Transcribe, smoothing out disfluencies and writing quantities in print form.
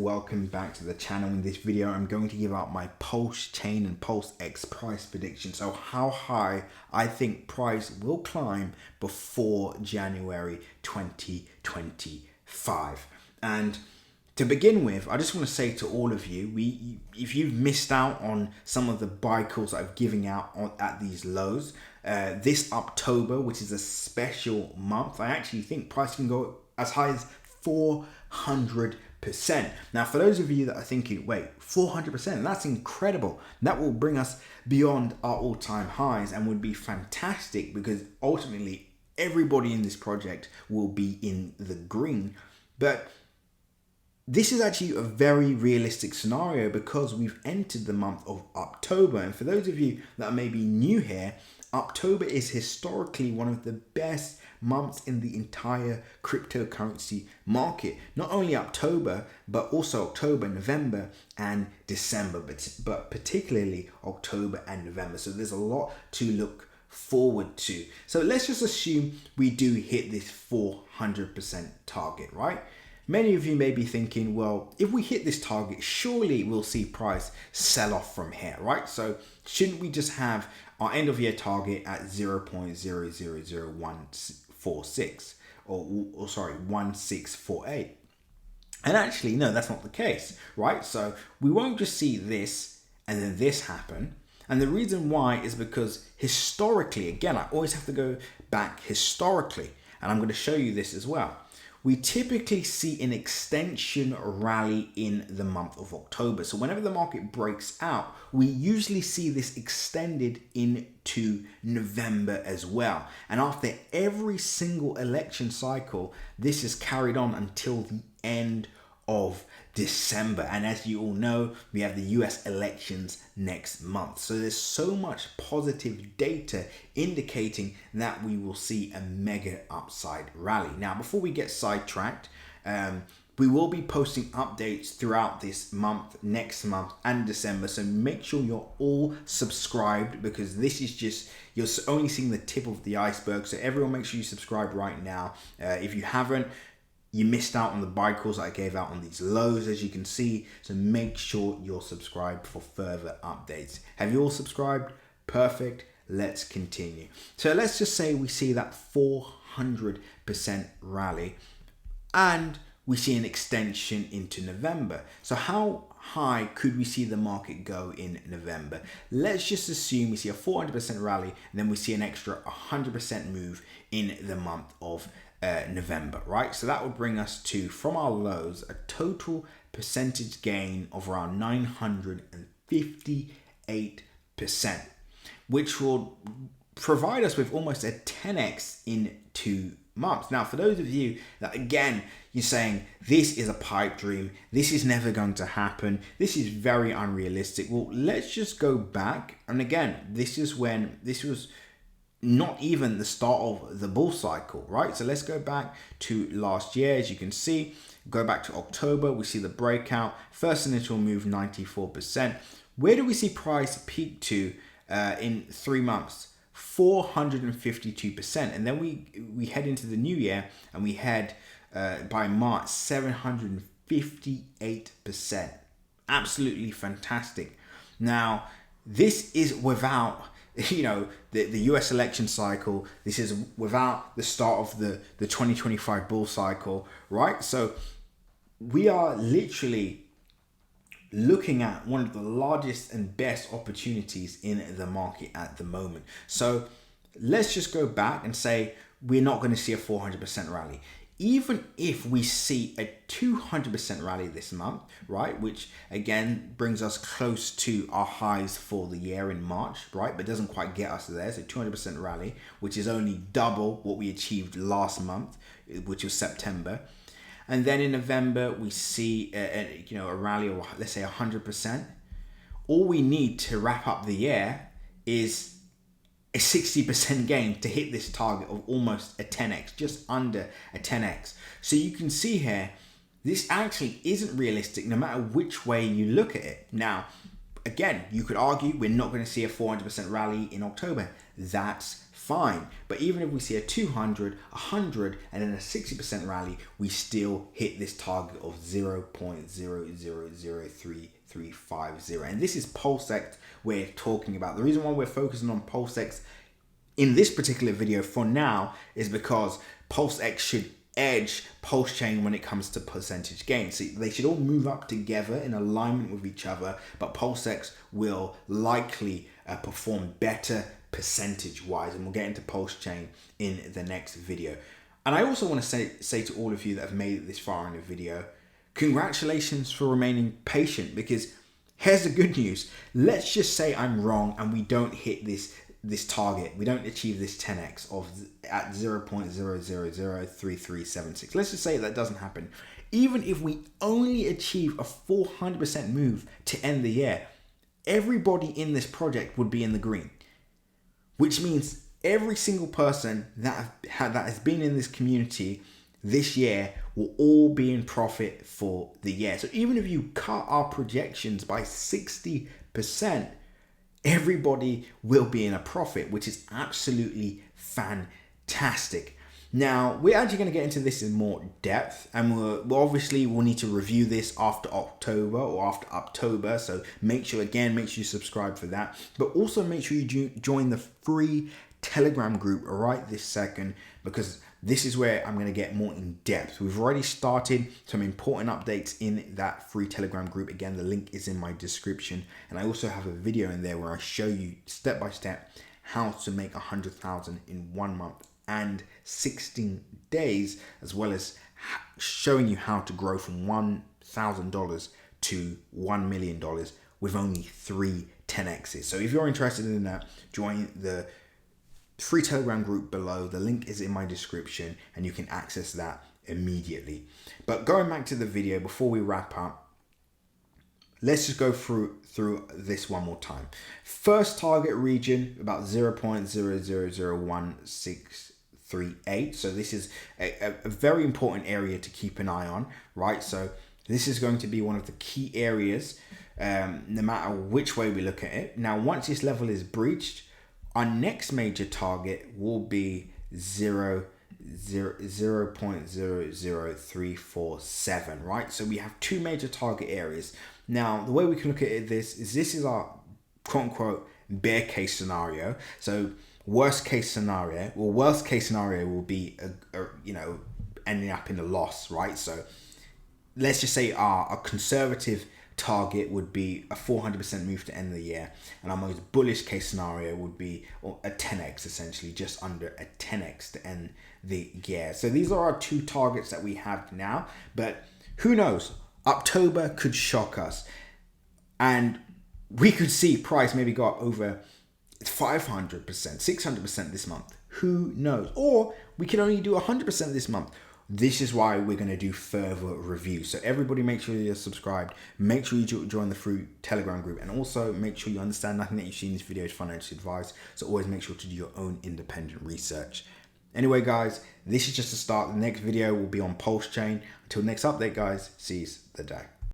Welcome back to the channel. In this video I'm going to give out my Pulsechain and Pulsex price prediction. So how high I think price will climb before January 2025. And to begin with, I just want to say to all of you, if you've missed out on some of the buy calls that I'm giving out at these lows, this October, which is a special month, I actually think price can go as high as 400%. Now, for those of you that are thinking, wait, 400%, that's incredible. That will bring us beyond our all-time highs and would be fantastic because ultimately everybody in this project will be in the green. But this is actually a very realistic scenario because we've entered the month of October. And for those of you that are maybe new here, October is historically one of the best months in the entire cryptocurrency market. Not only October, but also October, November, and December, but particularly October and November. So there's a lot to look forward to. So let's just assume we do hit this 400% target, right? Many of you may be thinking, well, if we hit this target, surely we'll see price sell off from here, right? So shouldn't we just have our end of year target at 0.000146 or sorry, 1648? And actually, no, that's not the case, right? So we won't just see this and then this happen. And the reason why is because historically, again, I always have to go back historically, and I'm going to show you this as well. We typically see an extension rally in the month of October. So whenever the market breaks out, we usually see this extended into November as well. And after every single election cycle, this is carried on until the end of December. And as you all know, we have the US elections next month. So there's so much positive data indicating that we will see a mega upside rally. Now, before we get sidetracked, we will be posting updates throughout this month, next month, and December. So make sure you're all subscribed because this is just, you're only seeing the tip of the iceberg. So everyone make sure you subscribe right now. If you haven't, you missed out on the buy calls that I gave out on these lows, as you can see. So make sure you're subscribed for further updates. Have you all subscribed? Perfect. Let's continue. So let's just say we see that 400% rally and we see an extension into November. So how high could we see the market go in November? Let's just assume we see a 400% rally and then we see an extra 100% move in the month of November, right? So that would bring us to, from our lows, a total percentage gain of around 958%, which will provide us with almost a 10x in 2 months. Now, for those of you that, again, you're saying this is a pipe dream, this is never going to happen, this is very unrealistic. Well, let's just go back. And again, this is when this was not even the start of the bull cycle, right? So let's go back to last year. As you can see, go back to October, we see the breakout, first initial move 94%. Where do we see price peak to in 3 months? 452%. And then we head into the new year and we head by March 758%. Absolutely fantastic. Now, this is without, you know, the US election cycle. This is without the start of the 2025 bull cycle, right? So we are literally looking at one of the largest and best opportunities in the market at the moment. So let's just go back and say we're not going to see a 400% rally. Even if we see a 200% rally this month, right, which again brings us close to our highs for the year in March, right, but doesn't quite get us there. So 200% rally, which is only double what we achieved last month, which was September. And then in November, we see a rally of, let's say, 100%. All we need to wrap up the year is a 60% gain to hit this target of almost a 10x, just under a 10x. So you can see here, this actually isn't realistic no matter which way you look at it. Now, again, you could argue we're not going to see a 400% rally in October. That's fine. But even if we see a 200, 100, and then a 60% rally, we still hit this target of 0.00033350. And this is Pulsex we're talking about. The reason why we're focusing on Pulsex in this particular video for now is because Pulsex should edge Pulsechain when it comes to percentage gain. So they should all move up together in alignment with each other, but Pulsex will likely perform better percentage wise, and we'll get into Pulsechain in the next video. And I also want to say to all of you that have made it this far in the video, congratulations for remaining patient, because here's the good news. Let's just say I'm wrong and we don't hit this target, we don't achieve this 10x of at 0.0003376. Let's just say that doesn't happen. Even if we only achieve a 400% move to end the year, everybody in this project would be in the green, which means every single person that has been in this community this year will all be in profit for the year. So even if you cut our projections by 60%, everybody will be in a profit, which is absolutely fantastic. Now, we're actually going to get into this in more depth, and we'll need to review this after October. So make sure you subscribe for that, but also make sure you join the free Telegram group right this second, because this is where I'm going to get more in depth. We've already started some important updates in that free Telegram group. Again, the link is in my description. And I also have a video in there where I show you step by step how to make 100,000 in 1 month and 16 days, as well as showing you how to grow from $1,000 to $1 million with only 3 10x's. So if you're interested in that, join the free Telegram group below. The link is in my description and you can access that immediately. But going back to the video before we wrap up, let's just go through this one more time. First target region about 0.000168. So this is a very important area to keep an eye on, right? So this is going to be one of the key areas, no matter which way we look at it. Now, once this level is breached, our next major target will be 0.00347, right? So we have 2 major target areas. Now, the way we can look at this is our quote unquote bear case scenario. So worst case scenario will be ending up in a loss, right? So let's just say our conservative target would be a 400% move to end the year, and our most bullish case scenario would be a 10x, essentially just under a 10x to end the year. So these are our 2 targets that we have now, but who knows, October could shock us and we could see price maybe go up over 500%, 600% this month. Who knows? Or we can only do 100% this month. This is why we're going to do further reviews. So everybody, make sure you're subscribed. Make sure you join the free Telegram group, and also make sure you understand nothing that you see in this video is financial advice. So always make sure to do your own independent research. Anyway, guys, this is just a start. The next video will be on Pulsechain. Until next update, guys, seize the day.